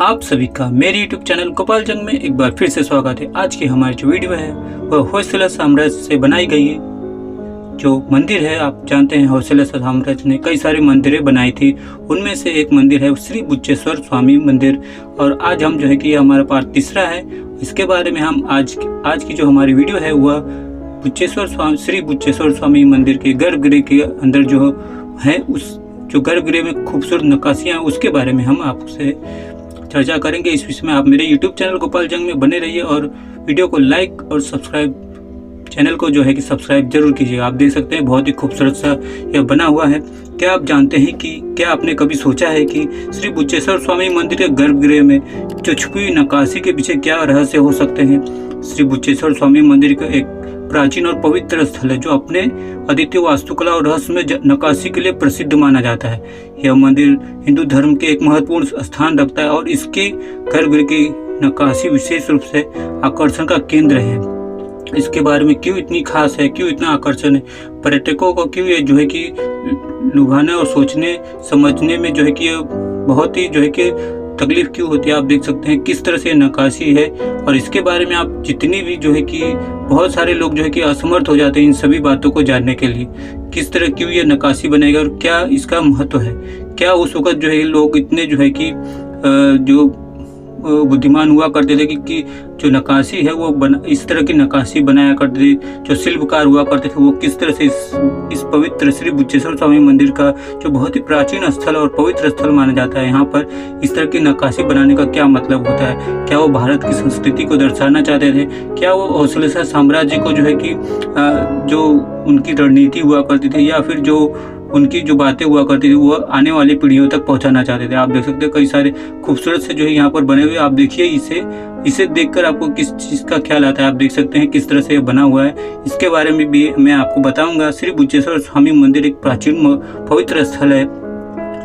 आप सभी का मेरे YouTube चैनल गोपाल जंग में एक बार फिर से स्वागत है। आज की हमारी जो वीडियो है वह होयसला साम्राज्य से बनाई गई है। जो मंदिर है, आप जानते हैं होयसला साम्राज्य ने कई सारी मंदिरें बनाई थी, उनमें से एक मंदिर है श्री बुच्चेश्वर स्वामी मंदिर। और आज हम जो है कि हमारा पार्ट तीसरा है, इसके बारे में हम आज की जो हमारी वीडियो है वह श्री बुच्चेश्वर स्वामी मंदिर के गर्भगृह के अंदर जो है, उस जो गर्भगृह में खूबसूरत नक्काशियाँ उसके बारे में हम आपसे चर्चा करेंगे। इस विषय में आप मेरे YouTube चैनल गोपाल जंग में बने रहिए और वीडियो को लाइक और सब्सक्राइब, चैनल को जो है कि सब्सक्राइब जरूर कीजिए। आप देख सकते हैं बहुत ही खूबसूरत सा यह बना हुआ है। क्या आप जानते हैं कि क्या आपने कभी सोचा है कि श्री बुच्चेश्वर स्वामी मंदिर के गर्भगृह में जो छुपी हुई नक्काशी के पीछे क्या रहस्य हो सकते हैं? श्री बुच्चेश्वर स्वामी मंदिर का एक प्राचीन और पवित्र स्थल है जो अपने अद्वितीय वास्तुकला और रहस्यमय नक्काशी के लिए प्रसिद्ध माना जाता है। यह मंदिर हिंदू धर्म के एक महत्वपूर्ण स्थान रखता है और इसके गर्भगृह की नक्काशी विशेष रूप से आकर्षण का केंद्र है। इसके बारे में क्यों इतनी खास है, क्यों इतना आकर्षण है, पर्यटकों को क्यों ये जो है कि लुभाने और सोचने समझने में जो है कि बहुत ही जो है कि तकलीफ क्यों होती है। आप देख सकते हैं किस तरह से नक्काशी है और इसके बारे में आप जितनी भी जो है कि बहुत सारे लोग जो है कि असमर्थ हो जाते हैं इन सभी बातों को जानने के लिए, किस तरह क्यों ये नक्काशी बनेगा और क्या इसका महत्व है। क्या उस वक्त जो है लोग इतने जो है कि जो बुद्धिमान हुआ करते थे कि जो नक्काशी है वो इस तरह की नक्काशी बनाया करते थे। जो शिल्पकार हुआ करते थे वो किस तरह से इस पवित्र श्री बुच्चेश्वर स्वामी मंदिर का जो बहुत ही प्राचीन स्थल और पवित्र स्थल माना जाता है, यहाँ पर इस तरह की नक्काशी बनाने का क्या मतलब होता है। क्या वो भारत की संस्कृति को दर्शाना चाहते थे? क्या वो होयसला साम्राज्य को जो है कि जो उनकी रणनीति हुआ करती थी या फिर जो उनकी जो बातें हुआ करती थी वो आने वाली पीढ़ियों तक पहुंचाना चाहते थे? आप देख सकते हैं कई सारे खूबसूरत से जो है यहाँ पर बने हुए। आप देखिए इसे देखकर आपको किस चीज़ का ख्याल आता है। आप देख सकते हैं किस तरह से ये बना हुआ है, इसके बारे में भी मैं आपको बताऊंगा। श्री बुच्चेश्वर स्वामी मंदिर एक प्राचीन पवित्र स्थल है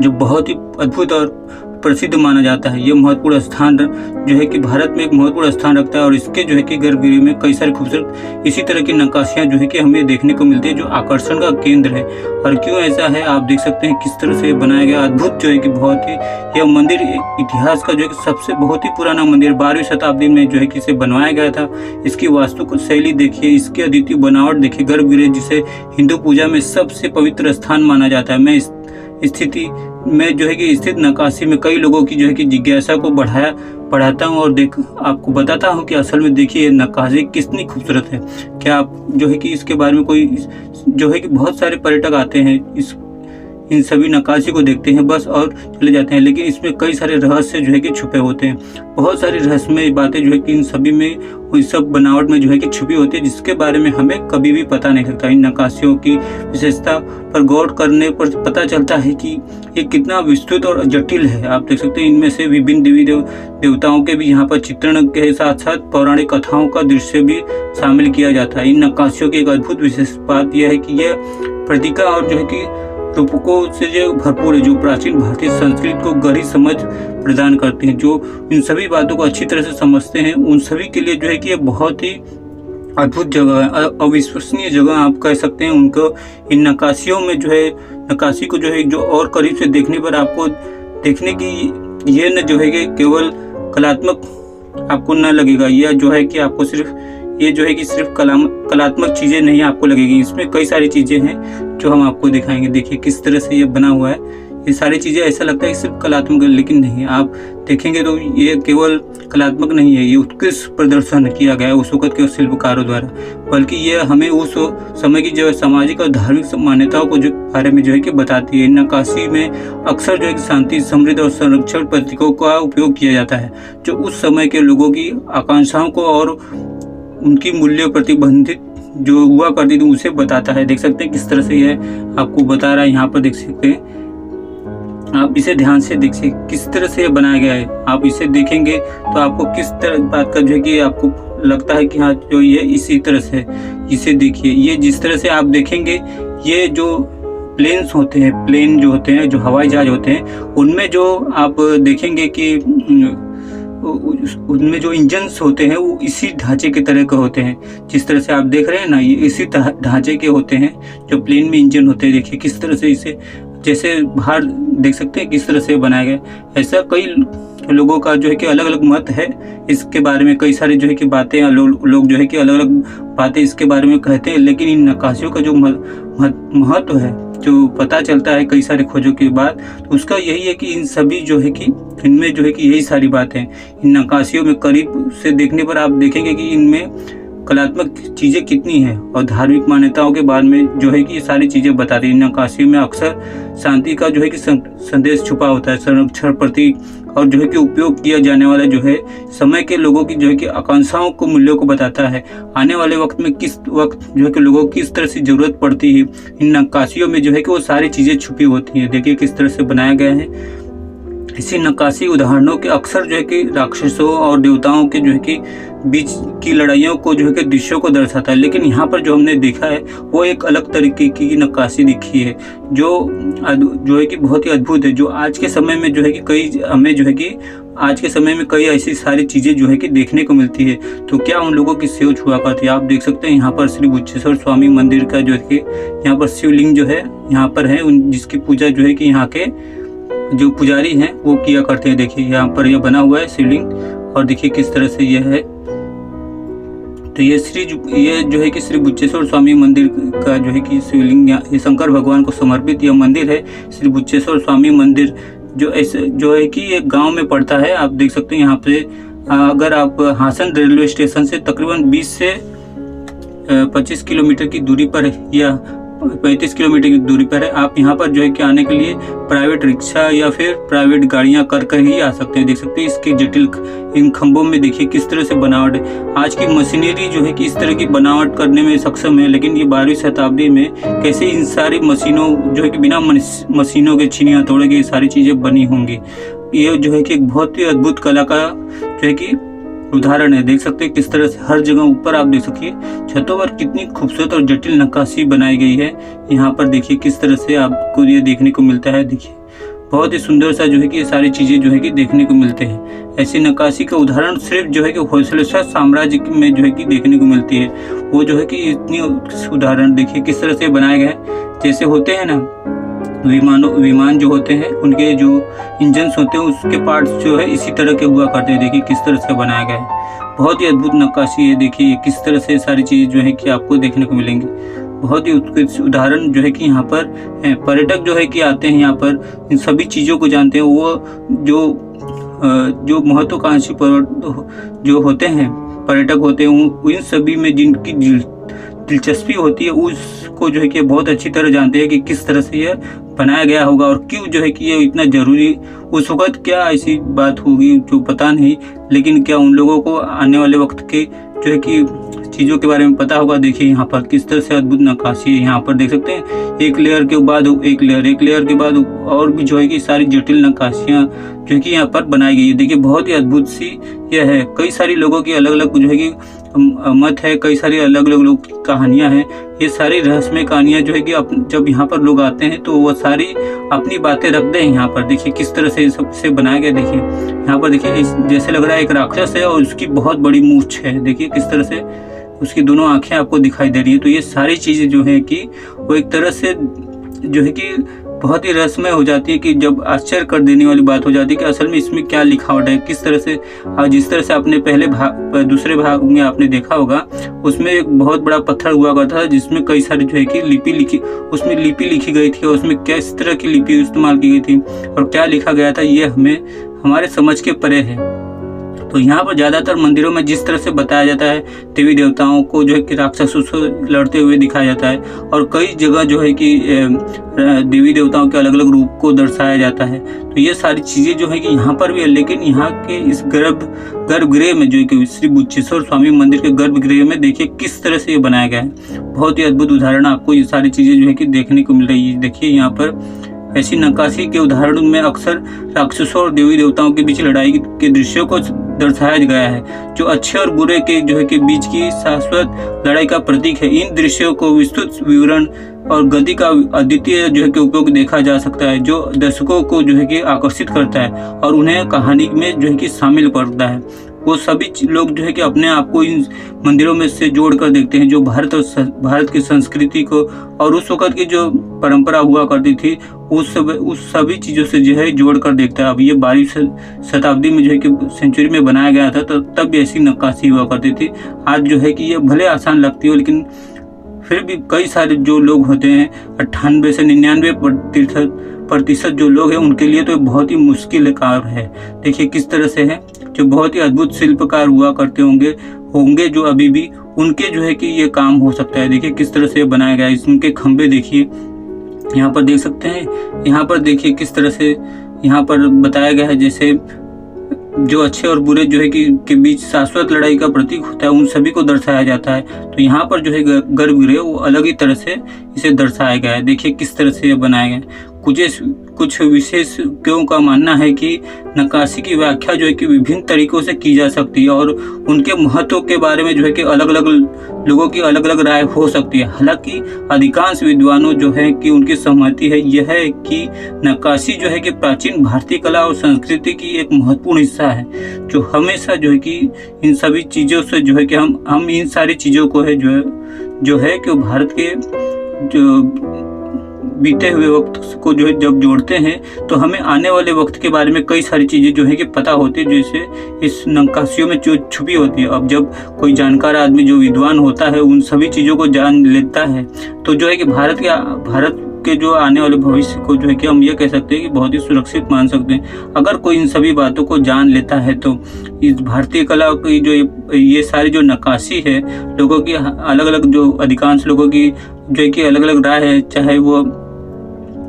जो बहुत ही अद्भुत और प्रसिद्ध माना जाता है। ये महत्वपूर्ण स्थान जो है कि भारत में एक महत्वपूर्ण स्थान रखता है और इसके जो है कि गर्भगृह में कई सारे खूबसूरत इसी तरह की नक्काशियाँ जो है कि हमें देखने को मिलती है, जो आकर्षण का केंद्र है। और क्यों ऐसा है आप देख सकते हैं किस तरह से बनाया गया, अद्भुत जो है कि बहुत ही यह मंदिर इतिहास का जो है कि सबसे बहुत ही पुराना मंदिर 12वीं शताब्दी में जो है कि इसे बनवाया गया था। इसकी वास्तु शैली देखिए, इसकी अद्वितीय बनावट देखिए। गर्भगृह जिसे हिंदू पूजा में सबसे पवित्र स्थान माना जाता है, मैं इस स्थिति में जो है कि स्थित नक्काशी में कई लोगों की जो है कि जिज्ञासा को बढ़ाता हूँ और आपको बताता हूँ कि असल में देखिए नक्काशी कितनी खूबसूरत है। क्या आप जो है कि इसके बारे में कोई जो है कि बहुत सारे पर्यटक आते हैं इन सभी नक्काशी को देखते हैं बस और चले जाते हैं, लेकिन इसमें कई सारे रहस्य जो है कि छुपे होते हैं। बहुत सारी रहस्यमय बातें जो है कि इन सभी में, इस सब बनावट में जो है कि छुपी होती है, जिसके बारे में हमें कभी भी पता नहीं लगता। इन नक्काशियों की विशेषता पर गौर करने पर पता चलता है कि ये कितना विस्तृत और जटिल है। आप देख सकते हैं इनमें से विभिन्न देवी देवताओं के भी यहाँ पर चित्रण के साथ साथ पौराणिक कथाओं का दृश्य भी शामिल किया जाता है। इन नक्काशियों की एक अद्भुत विशेष बात यह है कि यह प्रतीका और जो है कि रूपकों से जो भरपूर है, जो प्राचीन भारतीय संस्कृति को गहरी समझ प्रदान करते हैं। जो इन सभी बातों को अच्छी तरह से समझते हैं उन सभी के लिए जो है कि ये बहुत ही अद्भुत जगह है, अविश्वसनीय जगह आप कह सकते हैं। उनको इन नक्काशियों में जो है, नक्काशी को जो है जो और करीब से देखने पर आपको देखने की ये न जो है कि केवल कलात्मक आपको न लगेगा, यह जो है कि आपको सिर्फ कलात्मक चीज़ें नहीं आपको लगेगी। इसमें कई सारी चीज़ें हैं जो हम आपको दिखाएंगे। देखिए किस तरह से ये बना हुआ है, ये सारी चीज़ें ऐसा लगता है कि सिर्फ कलात्मक है, लेकिन नहीं। आप देखेंगे तो ये केवल कलात्मक नहीं है, ये उत्कृष्ट प्रदर्शन किया गया है उस वक्त के शिल्पकारों द्वारा, बल्कि ये हमें उस समय की जो है सामाजिक और धार्मिक मान्यताओं को जो बारे में जो है कि बताती है। नक्काशी में अक्सर जो है शांति, समृद्धि और संरक्षण प्रतीकों का उपयोग किया जाता है, जो उस समय के लोगों की आकांक्षाओं को और उनकी मूल्य प्रतिबंधित जो हुआ करती थी उसे बताता है। देख सकते हैं किस तरह से यह आपको बता रहा है, यहाँ पर देख सकते हैं। आप इसे ध्यान से देखिए किस तरह से यह बनाया गया है। आप इसे देखेंगे तो आपको किस तरह बात का जो है कि आपको लगता है कि हाँ जो ये इसी तरह से इसे देखिए। ये जिस तरह से आप देखेंगे, ये जो प्लेन जो होते हैं, जो हवाई जहाज होते हैं, उनमें जो आप देखेंगे कि उनमें जो इंजन्स होते हैं वो इसी ढांचे के तरह के होते हैं। जिस तरह से आप देख रहे हैं ना, ये इसी ढांचे के होते हैं जो प्लेन में इंजन होते हैं। देखिए किस तरह से इसे जैसे बाहर देख सकते हैं किस तरह से बनाया गया। ऐसा कई लोगों का जो है कि अलग अलग मत है इसके बारे में। कई सारे जो है कि बातें लोग जो है कि अलग अलग बातें इसके बारे में कहते हैं, लेकिन इन नक्काशियों का जो महत्व है जो पता चलता है कई सारे खोजों के बाद, तो उसका यही है कि इन सभी जो है कि इनमें जो है कि यही सारी बातें हैं। इन नक्काशियों में करीब से देखने पर आप देखेंगे कि इनमें कलात्मक चीज़ें कितनी हैं और धार्मिक मान्यताओं के बारे में जो है कि ये सारी चीज़ें बताती हैं। नक्काशियों में अक्सर शांति का जो है कि संदेश छुपा होता है, संरक्षण प्रतीक और जो है कि उपयोग किया जाने वाला जो है समय के लोगों की जो है कि आकांक्षाओं को, मूल्यों को बताता है। आने वाले वक्त में किस वक्त जो है कि लोगों की किस तरह से ज़रूरत पड़ती है, इन नक्काशियों में जो है कि वो सारी चीज़ें छुपी होती हैं। देखिए किस तरह से बनाया गया है। इसी नक्काशी उदाहरणों के अक्सर जो है कि राक्षसों और देवताओं के जो है कि बीच की लड़ाइयों को जो है कि दृश्यों को दर्शाता है, लेकिन यहाँ पर जो हमने देखा है वो एक अलग तरीके की नक्काशी दिखी है जो है कि बहुत ही अद्भुत है। जो आज के समय में जो है कि हमें जो है कि आज के समय में कई ऐसी सारी चीज़ें जो है कि देखने को मिलती है। तो क्या उन लोगों की सेव छुआ करती है। आप देख सकते हैं यहाँ पर श्री बुच्छेश्वर स्वामी मंदिर का जो है कि यहाँ पर शिवलिंग जो है यहाँ पर है, जिसकी पूजा जो है कि यहाँ के जो पुजारी हैं वो किया करते हैं। देखिए यहाँ पर यह बना हुआ है शिवलिंग, और देखिए किस तरह से यह है। तो ये जो है कि श्री बुच्छेश्वर स्वामी मंदिर का जो है कि शिवलिंग, ये शंकर भगवान को समर्पित यह मंदिर है। श्री बुच्छेश्वर स्वामी मंदिर जो है कि एक गांव में पड़ता है। आप देख सकते हैं यहाँ पे अगर आप हासन रेलवे स्टेशन से तकरीबन 20 से 25 किलोमीटर की दूरी पर या 35 किलोमीटर की दूरी पर है। आप यहाँ पर जो है कि आने के लिए प्राइवेट रिक्शा या फिर प्राइवेट गाड़ियाँ कर ही आ सकते हैं। देख सकते हैं इसके जटिल इन खंभों में देखिए किस तरह से बनावट है। आज की मशीनरी जो है कि इस तरह की बनावट करने में सक्षम है, लेकिन ये 12वीं शताब्दी में कैसे इन सारी मशीनों जो है कि बिना मशीनों के छीनी हथौड़े की सारी चीज़ें बनी होंगी। ये जो है कि एक बहुत ही अद्भुत कला का जो है कि उदाहरण है। देख सकते हैं किस तरह से हर जगह ऊपर आप देख सकिए छतों पर कितनी खूबसूरत और जटिल नक्काशी बनाई गई है। यहाँ पर देखिए किस तरह से आपको ये देखने को मिलता है। देखिए बहुत ही सुंदर सा जो है कि ये सारी चीज़ें जो है कि देखने को मिलते हैं। ऐसी नक्काशी का उदाहरण सिर्फ जो है कि होयसला साम्राज्य में जो है कि देखने को मिलती है। वो जो है कि इतनी उदाहरण देखिए किस तरह से बनाए गए हैं। जैसे होते हैं ना विमान जो होते हैं उनके जो इंजन्स होते हैं उसके पार्ट्स जो है इसी तरह के हुआ करते हैं। देखिए किस तरह से बनाया गया है। बहुत ही अद्भुत नक्काशी है। देखिए किस तरह से सारी चीज़ें जो है कि आपको देखने को मिलेंगी। बहुत ही उत्कृष्ट उदाहरण जो है कि यहाँ पर पर्यटक जो है कि आते हैं, यहाँ पर इन सभी चीज़ों को जानते हैं। वो जो महत्वाकांक्षी जो होते हैं पर्यटक होते हैं, इन सभी में जिनकी दिलचस्पी होती है उसको जो है कि बहुत अच्छी तरह जानते हैं कि किस तरह से यह बनाया गया होगा और क्यों जो है कि ये इतना ज़रूरी। उस वक्त क्या ऐसी बात होगी जो पता नहीं, लेकिन क्या उन लोगों को आने वाले वक्त के जो है कि चीज़ों के बारे में पता होगा। देखिए यहाँ पर किस तरह से अद्भुत नक्काशी है। यहाँ पर देख सकते हैं एक लेयर के बाद एक लेयर के बाद और भी जो है कि सारी जटिल नक्काशियाँ जो है कि यहाँ पर बनाई गई है। देखिए बहुत ही अद्भुत सी यह है। कई सारी लोगों की अलग अलग जो है कि मत है, कई सारी अलग अलग लोग की कहानियाँ हैं। ये सारी रहस्यमय कहानियाँ जो है कि जब यहाँ पर लोग आते हैं तो वो सारी अपनी बातें रखते हैं। यहाँ पर देखिए किस तरह से सबसे बनाया गया। देखिए यहाँ पर देखिए जैसे लग रहा है एक राक्षस है और उसकी बहुत बड़ी मूंछ है। देखिए किस तरह से उसकी दोनों आंखें आपको दिखाई दे रही है। तो ये सारी चीज़ें जो है कि वो एक तरह से जो है कि बहुत ही रहस्यमय हो जाती है कि जब आश्चर्य कर देने वाली बात हो जाती है कि असल में इसमें क्या लिखावट है, किस तरह से। जिस तरह से आपने दूसरे भाग में आपने देखा होगा उसमें एक बहुत बड़ा पत्थर हुआ करता था जिसमें कई सारी जो है कि लिपि लिखी गई थी और उसमें किस तरह की लिपि इस्तेमाल की गई थी और क्या लिखा गया था ये हमारे समझ के परे है। तो यहाँ पर ज़्यादातर मंदिरों में जिस तरह से बताया जाता है देवी देवताओं को जो है कि राक्षसों से लड़ते हुए दिखाया जाता है और कई जगह जो है कि देवी देवताओं के अलग अलग रूप को दर्शाया जाता है। तो ये सारी चीज़ें जो है कि यहाँ पर भी है, लेकिन यहाँ के इस गर्भगृह में जो है कि श्री बुच्छेश्वर स्वामी मंदिर के गर्भगृह में देखिए किस तरह से ये बनाया गया है। बहुत ही अद्भुत उदाहरण आपको ये सारी चीज़ें जो है कि देखने को मिल रही है। देखिए यहाँ पर ऐसी नक्काशी के उदाहरणों में अक्सर राक्षसों और देवी देवताओं के बीच लड़ाई के दृश्यों को दर्शाया गया है, जो अच्छे और बुरे के जो है कि बीच की शाश्वत लड़ाई का प्रतीक है। इन दृश्यों को विस्तृत विवरण और गति का अद्वितीय जो है कि उपयोग देखा जा सकता है, जो दर्शकों को जो है कि आकर्षित करता है और उन्हें कहानी में जो है कि शामिल करता है। वो सभी लोग जो है कि अपने आप को इन मंदिरों में से जोड़ कर देखते हैं, जो भारत की संस्कृति को और उस वक़्त की जो परंपरा हुआ करती थी उस सभी चीज़ों से जो है जोड़ कर देखता है। अब ये 12वीं शताब्दी में जो है कि सेंचुरी में बनाया गया था, तो तब भी ऐसी नक्काशी हुआ करती थी। आज जो है कि ये भले आसान लगती हो, लेकिन फिर भी कई सारे जो लोग होते हैं 98 से 99% जो लोग हैं उनके लिए तो बहुत ही मुश्किल कार्य है। देखिए किस तरह से है, जो बहुत ही अद्भुत शिल्पकार हुआ करते होंगे जो अभी भी, उनके जो है कि ये काम हो सकता है। देखिए किस तरह से बनाया गया है, इनके खंभे देखिए, यहाँ पर देख सकते हैं। यहाँ पर देखिए किस तरह से यहाँ पर बताया गया है, जैसे जो अच्छे और बुरे जो है कि के बीच शाश्वत लड़ाई का प्रतीक होता है, उन सभी को दर्शाया जाता है। तो यहाँ पर जो है गर्भगृह वो अलग ही तरह से इसे दर्शाया गया है। देखिए किस तरह से ये बनाया गया है। कुछ विशेषज्ञों का मानना है कि नक्काशी की व्याख्या जो है कि विभिन्न तरीकों से की जा सकती है और उनके महत्व के बारे में जो है कि अलग अलग लोगों की अलग अलग राय हो सकती है। हालांकि अधिकांश विद्वानों जो है कि उनकी सहमति है यह है कि नक्काशी जो है कि प्राचीन भारतीय कला और संस्कृति की एक महत्वपूर्ण हिस्सा है, जो हमेशा जो है कि इन सभी चीज़ों से जो है कि हम इन सारी चीज़ों को है जो है कि भारत के जो बीते हुए वक्त को जो है जब जोड़ते हैं तो हमें आने वाले वक्त के बारे में कई सारी चीज़ें जो है कि पता होती है, जैसे इस नक्काशियों में जो छुपी होती है। अब जब कोई जानकार आदमी जो विद्वान होता है उन सभी चीज़ों को जान लेता है तो जो है कि भारत के जो आने वाले भविष्य को जो है कि हम ये कह सकते हैं कि बहुत ही सुरक्षित मान सकते हैं। अगर कोई इन सभी बातों को जान लेता है तो इस भारतीय कला की जो ये सारी जो नक्काशी है, लोगों की अलग अलग जो अधिकांश लोगों की जो है कि अलग अलग राय है, चाहे वो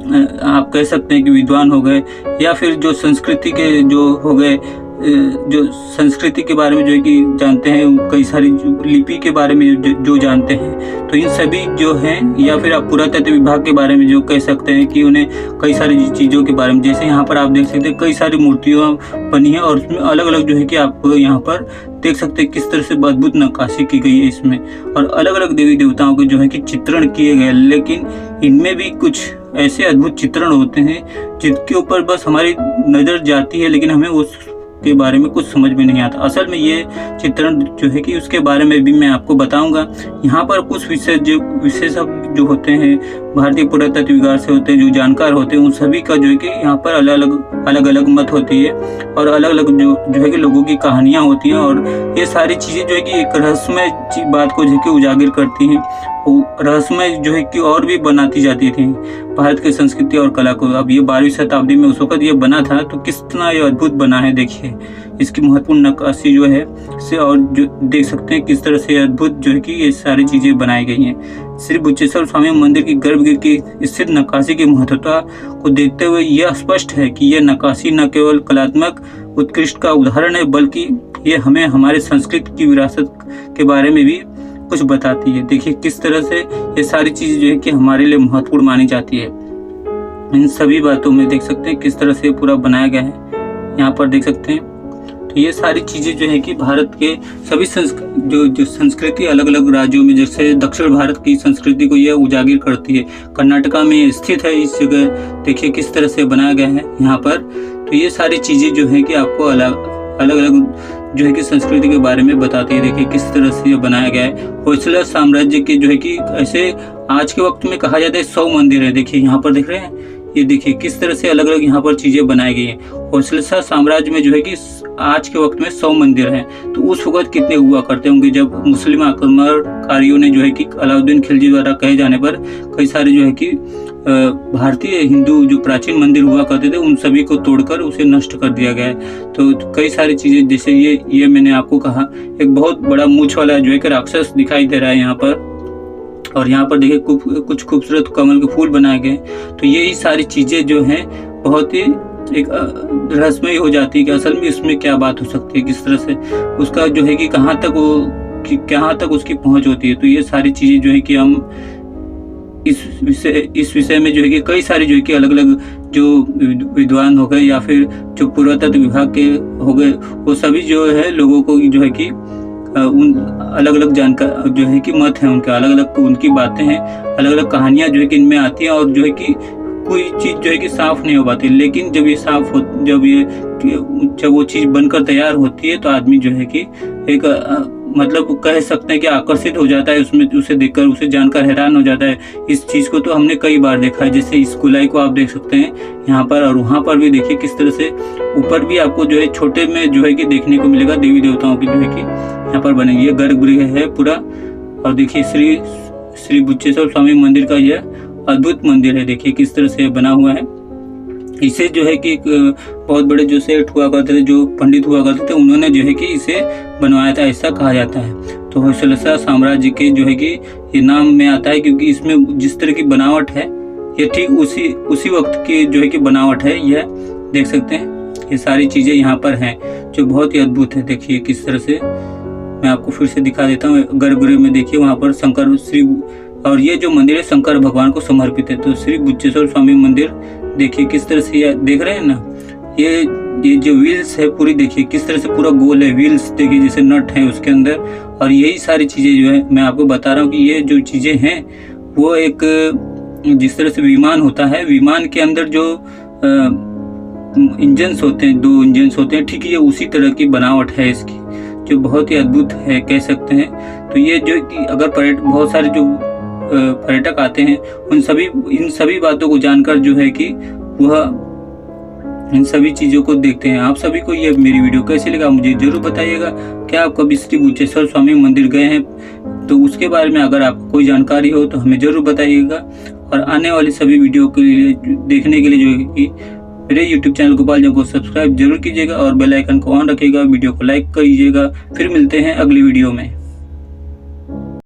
आप कह सकते हैं कि विद्वान हो गए या फिर जो संस्कृति के जो हो गए, जो संस्कृति के बारे में जो है कि जानते हैं, कई सारी लिपि के बारे में जो जानते हैं, तो इन सभी जो हैं, या फिर आप पुरातत्व विभाग के बारे में जो कह सकते हैं कि उन्हें कई सारी चीज़ों के बारे में, जैसे यहाँ पर आप देख सकते हैं कई सारी मूर्तियाँ बनी है और उसमें अलग अलग जो है कि आप यहाँ पर देख सकते हैं किस तरह से अद्भुत नक्काशी की गई है इसमें, और अलग अलग देवी देवताओं के जो है कि चित्रण किए गए। लेकिन इनमें भी कुछ ऐसे अद्भुत चित्रण होते हैं जिनके ऊपर बस हमारी नज़र जाती है, लेकिन हमें उस के बारे में कुछ समझ में नहीं आता। असल में ये चित्रण जो है कि उसके बारे में भी मैं आपको बताऊंगा। यहाँ पर कुछ विशेषज्ञ जो होते हैं, भारतीय पुरातत्व विभाग से होते हैं, जो जानकार होते हैं, उन सभी का जो है कि यहाँ पर अलग अलग मत होती है और अलग अलग जो है कि लोगों की कहानियाँ होती हैं, और ये सारी चीज़ें जो है कि एक रहस्यमय बात को जो है कि उजागर करती हैं, रहस्यमय जो है कि और भी बनाती जाती थी भारत की संस्कृति और कला को। अब ये 12वीं शताब्दी में उस वक्त ये बना था तो कितना ये अद्भुत बना है। देखिए इसकी महत्वपूर्ण नक्काशी जो है से, और जो देख सकते हैं किस तरह से अद्भुत जो है कि ये सारी चीज़ें बनाई गई हैं। श्री बुच्चेश्वर स्वामी मंदिर की गर्भगृह की स्थित नक्काशी की महत्वता को देखते हुए यह स्पष्ट है कि यह नक्काशी न केवल कलात्मक उत्कृष्ट का उदाहरण है, बल्कि ये हमें हमारे संस्कृति की विरासत के बारे में भी कुछ बताती है। देखिए किस तरह से ये सारी चीज़ जो है कि हमारे लिए महत्वपूर्ण मानी जाती है। इन सभी बातों में देख सकते हैं किस तरह से पूरा बनाया गया है, यहाँ पर देख सकते हैं। तो ये सारी चीज़ें जो है कि भारत के सभी जो संस्कृति अलग अलग राज्यों में, जैसे दक्षिण भारत की संस्कृति को यह उजागर करती है। कर्नाटका में स्थित है इस जगह, देखिए किस तरह से बनाया गया है यहाँ पर। तो ये सारी चीज़ें जो है कि आपको अलग अलग जो है कि संस्कृति के बारे में बताती है। देखिए किस तरह से ये बनाया गया है। होयसला साम्राज्य के जो है कि ऐसे आज के वक्त में कहा जाता है 100 मंदिर है। देखिए यहाँ पर देख रहे हैं, ये देखिए किस तरह से अलग अलग यहाँ पर चीज़ें बनाई गई हैं। होयसला साम्राज्य में जो है कि आज के वक्त में 100 मंदिर हैं। तो उस वक्त कितने हुआ करते होंगे जब मुस्लिम आक्रमणकारियों ने जो है कि अलाउद्दीन खिलजी द्वारा कहे जाने पर कई सारे जो है कि भारतीय हिंदू जो प्राचीन मंदिर हुआ करते थे उन सभी को तोड़कर उसे नष्ट कर दिया गया है। तो कई सारी चीज़ें, जैसे ये मैंने आपको कहा, एक बहुत बड़ा मूंछ वाला जो है कि राक्षस दिखाई दे रहा है यहाँ पर, और यहाँ पर देखिए कुछ खूबसूरत कमल के फूल बनाए गए। तो यही सारी चीज़ें जो हैं बहुत ही एक रहस्यमय हो जाती है कि असल में इसमें क्या बात हो सकती है, किस तरह से उसका जो है कि कहाँ तक उसकी पहुँच होती है। तो ये सारी चीज़ें जो है कि हम इस विषय में जो है कि कई सारे जो है कि अलग अलग जो विद्वान हो गए या फिर जो पुरातत्व विभाग के हो गए, वो सभी जो है लोगों को जो है कि उन अलग अलग जानकार जो है कि मत है उनके, अलग अलग उनकी बातें हैं, अलग अलग कहानियाँ जो है कि इनमें आती हैं, और जो है कि कोई चीज़ जो है कि साफ नहीं हो पाती। लेकिन जब ये जब वो चीज़ बनकर तैयार होती है तो आदमी जो है कि एक मतलब कह सकते हैं कि आकर्षित हो जाता है उसमें, उसे देखकर, उसे जानकर हैरान हो जाता है। इस चीज़ को तो हमने कई बार देखा है, जैसे इस गोलाई को आप देख सकते हैं यहाँ पर, और वहाँ पर भी देखिए किस तरह से ऊपर भी आपको जो है छोटे में जो है कि देखने को मिलेगा देवी देवताओं की जो है कि यहाँ पर बने। ये गर्भगृह है पूरा, और देखिए श्री बुच्चेश्वर स्वामी मंदिर का यह अद्भुत मंदिर है। देखिए किस तरह से बना हुआ है। इसे जो है कि बहुत बड़े जो सेठ हुआ करते थे, जो पंडित हुआ करते थे, उन्होंने जो है कि इसे बनवाया था, ऐसा कहा जाता है। तो होयसला साम्राज्य के जो है कि ये नाम में आता है क्योंकि इसमें जिस तरह की बनावट है ये ठीक उसी वक्त की जो है कि बनावट है। यह देख सकते हैं, ये सारी चीज़ें यहाँ पर हैं जो बहुत ही अद्भुत है। देखिए किस तरह से, मैं आपको फिर से दिखा देता हूँ। गर्भगृह में देखिए वहाँ पर शंकर और ये जो मंदिर है शंकर भगवान को समर्पित है। तो श्री बुच्चेश्वर स्वामी मंदिर देखिए किस तरह से, देख रहे हैं ना, ये जो व्हील्स है पूरी, देखिए किस तरह से पूरा गोल है। व्हील्स देखिए जैसे नट है उसके अंदर, और यही सारी चीज़ें जो है मैं आपको बता रहा हूँ कि ये जो चीज़ें हैं वो एक जिस तरह से विमान होता है, विमान के अंदर जो इंजन्स होते हैं, 2 इंजन्स होते हैं, ठीक ये उसी तरह की बनावट है इसकी, जो बहुत ही अद्भुत है कह सकते हैं। तो ये जो कि अगर बहुत सारे जो पर्यटक आते हैं इन सभी बातों को जानकर जो है कि वह इन सभी चीज़ों को देखते हैं। आप सभी को ये मेरी वीडियो कैसे लगा मुझे जरूर बताइएगा। क्या आप कभी श्री बुच्चेश्वर स्वामी मंदिर गए हैं? तो उसके बारे में अगर आपको कोई जानकारी हो तो हमें ज़रूर बताइएगा। और आने वाली सभी वीडियो के लिए देखने के लिए जो है कि मेरे यूट्यूब चैनल गोपाल जंग को सब्सक्राइब जरूर कीजिएगा और बेल आइकन को ऑन रखिएगा। वीडियो को लाइक कीजिएगा। फिर मिलते हैं अगली वीडियो में।